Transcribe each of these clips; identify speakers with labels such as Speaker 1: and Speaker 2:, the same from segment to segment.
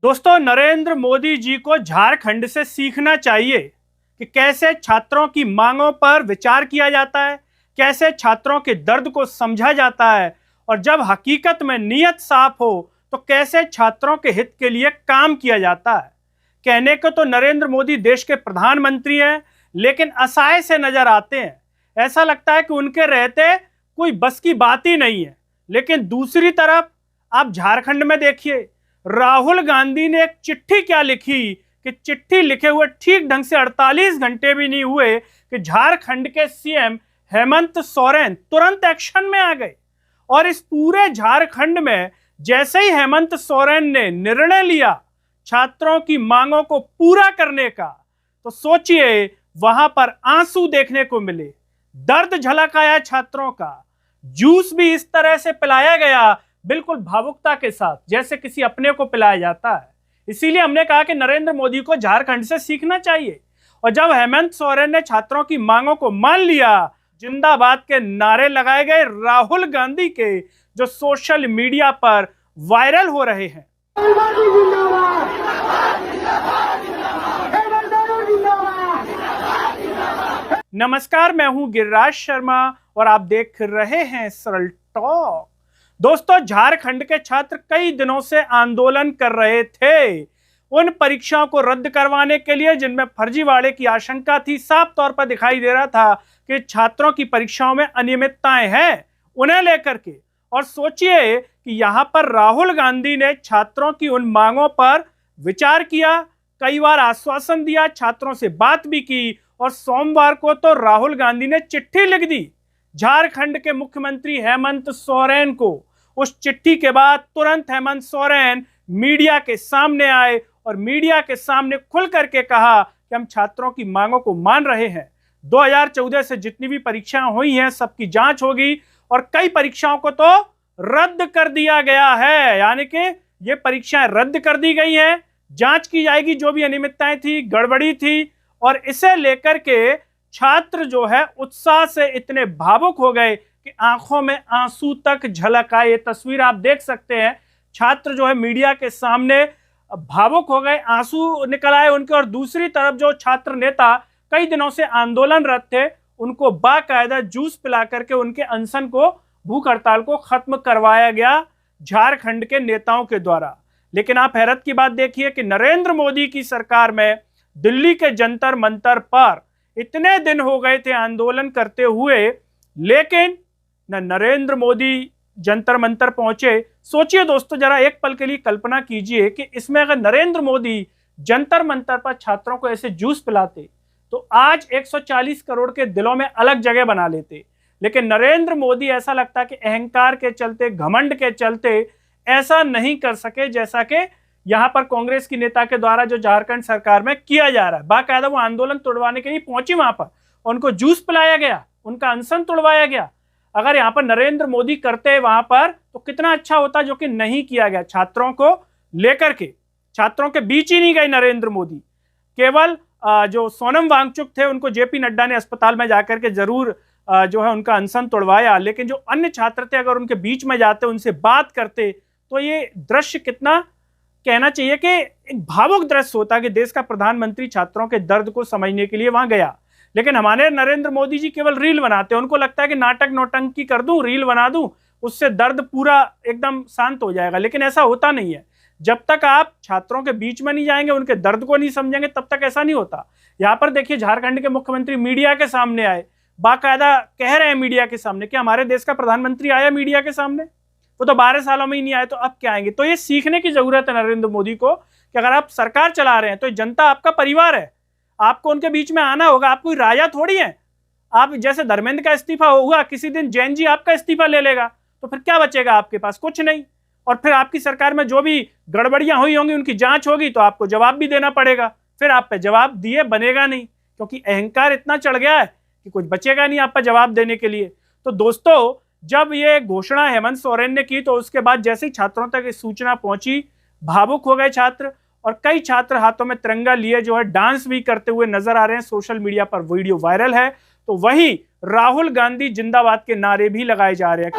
Speaker 1: दोस्तों, नरेंद्र मोदी जी को झारखंड से सीखना चाहिए कि कैसे छात्रों की मांगों पर विचार किया जाता है, कैसे छात्रों के दर्द को समझा जाता है और जब हकीकत में नीयत साफ हो तो कैसे छात्रों के हित के लिए काम किया जाता है। कहने को तो नरेंद्र मोदी देश के प्रधानमंत्री हैं, लेकिन असहाय से नजर आते हैं। ऐसा लगता है कि उनके रहते कोई बस की बात ही नहीं है। लेकिन दूसरी तरफ आप झारखंड में देखिए, राहुल गांधी ने एक चिट्ठी क्या लिखी कि चिट्ठी लिखे हुए ठीक ढंग से 48 घंटे भी नहीं हुए कि झारखंड के सीएम हेमंत सोरेन तुरंत एक्शन में आ गए। और इस पूरे झारखंड में जैसे ही हेमंत सोरेन ने निर्णय लिया छात्रों की मांगों को पूरा करने का, तो सोचिए वहां पर आंसू देखने को मिले, दर्द झलक आया छात्रों का, जूस भी इस तरह से पिलाया गया बिल्कुल भावुकता के साथ जैसे किसी अपने को पिलाया जाता है। इसीलिए हमने कहा कि नरेंद्र मोदी को झारखंड से सीखना चाहिए। और जब हेमंत सोरेन ने छात्रों की मांगों को मान लिया, जिंदाबाद के नारे लगाए गए राहुल गांधी के, जो सोशल मीडिया पर वायरल हो रहे हैं। नमस्कार, मैं हूं गिरिराज शर्मा और आप देख रहे हैं सरल टॉक। दोस्तों, झारखंड के छात्र कई दिनों से आंदोलन कर रहे थे उन परीक्षाओं को रद्द करवाने के लिए जिनमें फर्जीवाड़े की आशंका थी। साफ तौर पर दिखाई दे रहा था कि छात्रों की परीक्षाओं में अनियमितताएं हैं, उन्हें लेकर के। और सोचिए कि यहां पर राहुल गांधी ने छात्रों की उन मांगों पर विचार किया, कई बार आश्वासन दिया, छात्रों से बात भी की और सोमवार को तो राहुल गांधी ने चिट्ठी लिख दी झारखंड के मुख्यमंत्री हेमंत सोरेन को। उस चिट्ठी के बाद तुरंत हेमंत सोरेन मीडिया के सामने आए और मीडिया के सामने खुल करके कहा कि हम छात्रों की मांगों को मान रहे हैं। 2014 से जितनी भी परीक्षाएं हुई हैं सबकी जांच होगी और कई परीक्षाओं को तो रद्द कर दिया गया है, यानी कि ये परीक्षाएं रद्द कर दी गई हैं, जांच की जाएगी जो भी अनियमितताएं थी, गड़बड़ी थी। और इसे लेकर के छात्र जो है उत्साह से इतने भावुक हो गए कि आंखों में आंसू तक झलक आए। ये तस्वीर आप देख सकते हैं, छात्र जो है मीडिया के सामने भावुक हो गए, आंसू निकल आए उनके। और दूसरी तरफ जो छात्र नेता कई दिनों से आंदोलनरत थे, उनको बाकायदा जूस पिला करके उनके अनशन को, भूख हड़ताल को खत्म करवाया गया झारखंड के नेताओं के द्वारा। लेकिन आप हैरत की बात देखिए कि नरेंद्र मोदी की सरकार में दिल्ली के जंतर मंतर पर इतने दिन हो गए थे आंदोलन करते हुए, लेकिन न नरेंद्र मोदी जंतर मंतर पहुंचे। सोचिए दोस्तों, जरा एक पल के लिए कल्पना कीजिए कि इसमें अगर नरेंद्र मोदी जंतर मंतर पर छात्रों को ऐसे जूस पिलाते तो आज 140 करोड़ के दिलों में अलग जगह बना लेते। लेकिन नरेंद्र मोदी ऐसा लगता कि अहंकार के चलते, घमंड के चलते ऐसा नहीं कर सके जैसा कि यहां पर कांग्रेस की नेता के द्वारा जो झारखंड सरकार में किया जा रहा है। बाकायदा वो आंदोलन तोड़वाने के लिए पहुंची वहां पर, उनको जूस पिलाया गया, उनका अनशन तोड़वाया गया। अगर यहाँ पर नरेंद्र मोदी करते वहां पर तो कितना अच्छा होता, जो कि नहीं किया गया। छात्रों को लेकर के, छात्रों के बीच ही नहीं गए नरेंद्र मोदी, केवल जो सोनम वांगचुक थे उनको जेपी नड्डा ने अस्पताल में जाकर के जरूर जो है उनका अनशन तोड़वाया। लेकिन जो अन्य छात्र थे अगर उनके बीच में जाते, उनसे बात करते, तो ये दृश्य कितना, कहना चाहिए कि एक भावुक दृश्य होता कि देश का प्रधानमंत्री छात्रों के दर्द को समझने के लिए वहां गया। लेकिन हमारे नरेंद्र मोदी जी केवल रील बनाते हैं, उनको लगता है कि नाटक नौटंकी कर दूं, रील बना दूं, उससे दर्द पूरा एकदम शांत हो जाएगा। लेकिन ऐसा होता नहीं है। जब तक आप छात्रों के बीच में नहीं जाएंगे, उनके दर्द को नहीं समझेंगे, तब तक ऐसा नहीं होता। यहाँ पर देखिए, झारखंड के मुख्यमंत्री मीडिया के सामने आए, बाकायदा कह रहे हैं मीडिया के सामने कि हमारे देश का प्रधानमंत्री आया मीडिया के सामने, वो तो 12 सालों में ही नहीं आए, तो अब क्या आएंगे। तो ये सीखने की जरूरत है नरेंद्र मोदी को कि अगर आप सरकार चला रहे हैं तो जनता आपका परिवार है, आपको उनके बीच में आना होगा। आप कोई राजा थोड़ी है। आप जैसे धर्मेंद्र का इस्तीफा हुआ, किसी दिन जैन जी आपका इस्तीफा ले लेगा, तो फिर क्या बचेगा आपके पास? कुछ नहीं। और फिर आपकी सरकार में जो भी गड़बड़ियां हुई होंगी उनकी जांच होगी तो आपको जवाब भी देना पड़ेगा। फिर आप पे जवाब दिए बनेगा नहीं, क्योंकि अहंकार इतना चढ़ गया है कि कुछ बचेगा नहीं आप पर जवाब देने के लिए। तो दोस्तों, जब ये घोषणा हेमंत सोरेन ने की तो उसके बाद जैसे ही छात्रों तक इस सूचना पहुंची, भावुक हो गए छात्र। और कई छात्र हाथों में तिरंगा लिए जो है डांस भी करते हुए नजर आ रहे हैं। सोशल मीडिया पर वीडियो वायरल है। तो वहीं राहुल गांधी जिंदाबाद के नारे भी लगाए जा रहे हैं।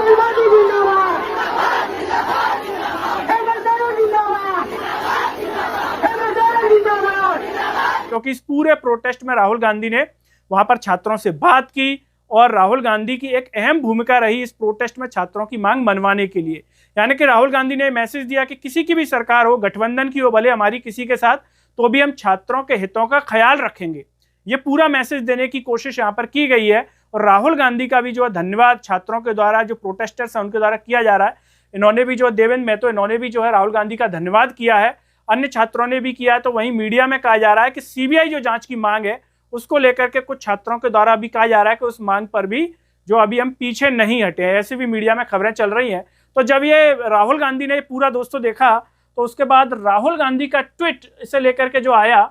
Speaker 1: क्योंकि इस पूरे प्रोटेस्ट में राहुल गांधी ने वहां पर छात्रों से बात की और राहुल गांधी की एक अहम भूमिका रही इस प्रोटेस्ट में छात्रों की मांग मनवाने के लिए। यानी कि राहुल गांधी ने मैसेज दिया कि किसी की भी सरकार हो, गठबंधन की हो, भले हमारी किसी के साथ, तो भी हम छात्रों के हितों का ख्याल रखेंगे। ये पूरा मैसेज देने की कोशिश यहाँ पर की गई है और राहुल गांधी का भी जो धन्यवाद छात्रों के द्वारा, जो प्रोटेस्टर्स हैं उनके द्वारा किया जा रहा है। इन्होंने भी, जो देवेंद्र महतो, इन्होंने भी जो है राहुल गांधी का धन्यवाद किया है, अन्य छात्रों ने भी किया है। तो वहीं मीडिया में कहा जा रहा है कि सीबीआई जो जांच की मांग है उसको लेकर के कुछ छात्रों के द्वारा भी कहा जा रहा है कि उस मांग पर भी जो अभी हम पीछे नहीं हटे हैं, ऐसी भी मीडिया में खबरें चल रही हैं। तो जब ये राहुल गांधी ने पूरा दोस्तों देखा तो उसके बाद राहुल गांधी का ट्वीट इसे लेकर के जो आया,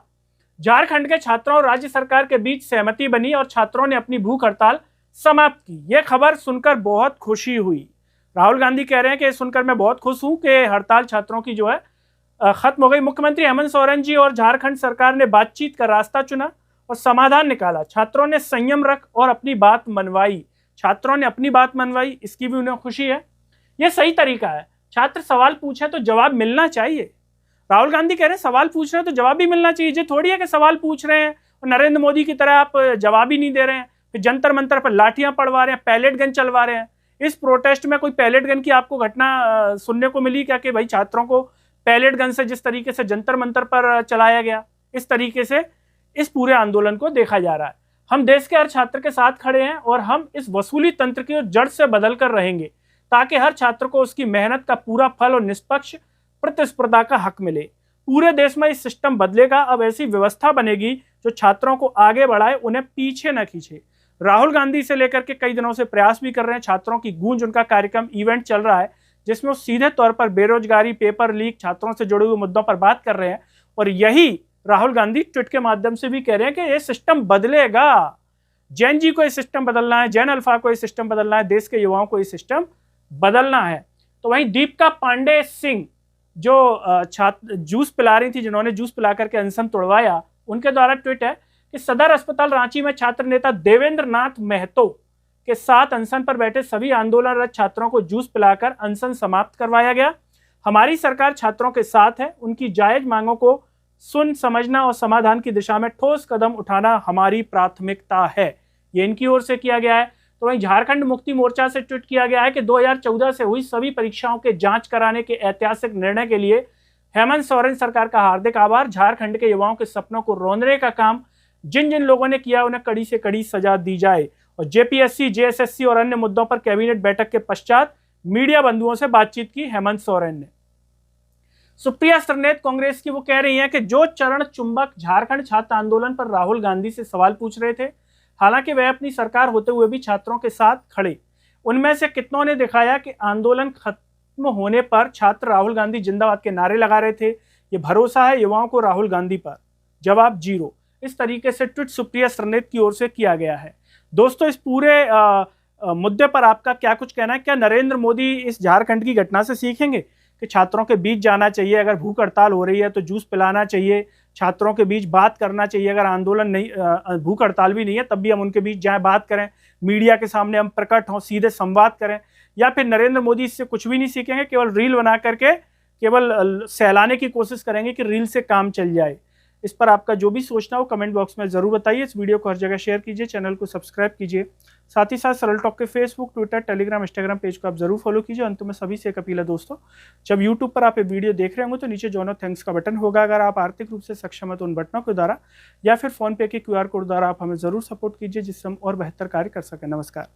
Speaker 1: झारखंड के छात्रों और राज्य सरकार के बीच सहमति बनी और छात्रों ने अपनी भूख हड़ताल समाप्त की। यह खबर सुनकर बहुत खुशी हुई। राहुल गांधी कह रहे हैं कि सुनकर मैं बहुत खुश हूं कि हड़ताल छात्रों की जो है खत्म हो गई। मुख्यमंत्री हेमंत सोरेन जी और झारखंड सरकार ने बातचीत का रास्ता चुना और समाधान निकाला। छात्रों ने संयम रख और अपनी बात मनवाई। छात्रों ने अपनी बात मनवाई, इसकी भी उन्हें खुशी है। यह सही तरीका है। छात्र सवाल पूछे तो जवाब मिलना चाहिए। राहुल गांधी कह रहे हैं सवाल पूछ रहे हैं तो जवाब भी मिलना चाहिए। ये थोड़ी है कि सवाल पूछ रहे हैं और नरेंद्र मोदी की तरह आप जवाब ही नहीं दे रहे हैं, फिर जंतर मंतर पर लाठियां पड़वा रहे हैं, पैलेट गन चलवा रहे हैं। इस प्रोटेस्ट में कोई पैलेट गन की आपको घटना सुनने को मिली क्या कि भाई छात्रों को पैलेट गन से जिस तरीके से जंतर मंतर पर चलाया गया, इस तरीके से इस पूरे आंदोलन को देखा जा रहा है। हम देश के हर छात्र के साथ खड़े हैं और हम इस वसूली तंत्र की जड़ से बदल कर रहेंगे ताकि हर छात्र को उसकी मेहनत का पूरा फल और निष्पक्ष प्रतिस्पर्धा का हक मिले। पूरे देश में इस सिस्टम बदलेगा। अब ऐसी व्यवस्था बनेगी जो छात्रों को आगे बढ़ाए, उन्हें पीछे न खींचे। राहुल गांधी से लेकर के कई दिनों से प्रयास भी कर रहे हैं। छात्रों की गूंज, उनका कार्यक्रम इवेंट चल रहा है जिसमें वो सीधे तौर पर बेरोजगारी, पेपर लीक, छात्रों से जुड़े हुए मुद्दों पर बात कर रहे हैं। और यही राहुल गांधी ट्वीट के माध्यम से भी कह रहे हैं कि ये सिस्टम बदलेगा। जैन जी को ये सिस्टम बदलना है, जैन अल्फा को ये सिस्टम बदलना है, देश के युवाओं को ये सिस्टम बदलना है। तो वहीं दीपिका पांडे सिंह जो छात्र जूस पिला रही थी, जिन्होंने जूस पिला करके अनशन तोड़वाया, उनके द्वारा ट्वीट है कि सदर अस्पताल रांची में छात्र नेता देवेंद्र नाथ महतो के साथ अनशन पर बैठे सभी आंदोलनरत छात्रों को जूस पिलाकर अनशन समाप्त करवाया गया। हमारी सरकार छात्रों के साथ है। उनकी जायज मांगों को सुन, समझना और समाधान की दिशा में ठोस कदम उठाना हमारी प्राथमिकता है। ये इनकी ओर से किया गया है। तो वहीं झारखंड मुक्ति मोर्चा से ट्वीट किया गया है कि 2014 से हुई सभी परीक्षाओं के जांच कराने के ऐतिहासिक निर्णय के लिए हेमंत सोरेन सरकार का हार्दिक आभार। झारखंड के युवाओं के सपनों को रौंदने का काम जिन जिन लोगों ने किया उन्हें कड़ी से कड़ी सजा दी जाए। और जेपीएससी, जेएसएससी और अन्य मुद्दों पर कैबिनेट बैठक के पश्चात मीडिया बंधुओं से बातचीत की हेमंत सोरेन ने। सुप्रिया सरनेत कांग्रेस की, वो कह रही हैं कि जो चरण चुंबक झारखंड छात्र आंदोलन पर राहुल गांधी से सवाल पूछ रहे थे, हालांकि वह अपनी सरकार होते हुए भी छात्रों के साथ खड़े, उनमें से कितनों ने दिखाया कि आंदोलन खत्म होने पर छात्र राहुल गांधी जिंदाबाद के नारे लगा रहे थे। ये भरोसा है युवाओं को राहुल गांधी पर। जवाब जीरो। इस तरीके से ट्वीट सुप्रिया सरनेत की ओर से किया गया है। दोस्तों, इस पूरे मुद्दे पर आपका क्या कुछ कहना है? क्या नरेंद्र मोदी इस झारखंड की घटना से सीखेंगे कि छात्रों के बीच जाना चाहिए, अगर भूख हड़ताल हो रही है तो जूस पिलाना चाहिए, छात्रों के बीच बात करना चाहिए, अगर आंदोलन नहीं, भूख हड़ताल भी नहीं है तब भी हम उनके बीच जाएं, बात करें, मीडिया के सामने हम प्रकट हों, सीधे संवाद करें? या फिर नरेंद्र मोदी इससे कुछ भी नहीं सीखेंगे, केवल रील बना करके केवल सहलाने की कोशिश करेंगे कि रील से काम चल जाए? इस पर आपका जो भी सोचना हो कमेंट बॉक्स में जरूर बताइए। इस वीडियो को हर जगह शेयर कीजिए, चैनल को सब्सक्राइब कीजिए। साथ ही साथ सरल टॉक के Facebook, Twitter, Telegram, Instagram page को आप जरूर फॉलो कीजिए। अंत में सभी से एक अपील है दोस्तों, जब यूट्यूब पर आप ये वीडियो देख रहे होंगे तो नीचे जॉइन थैंक्स का बटन होगा। अगर आप आर्थिक रूप से सक्षम है तो उन बटनों के द्वारा या फिर फोन पे के QR कोड द्वारा आप हमें जरूर सपोर्ट कीजिए, जिससे हम और बेहतर कार्य कर सकें। नमस्कार।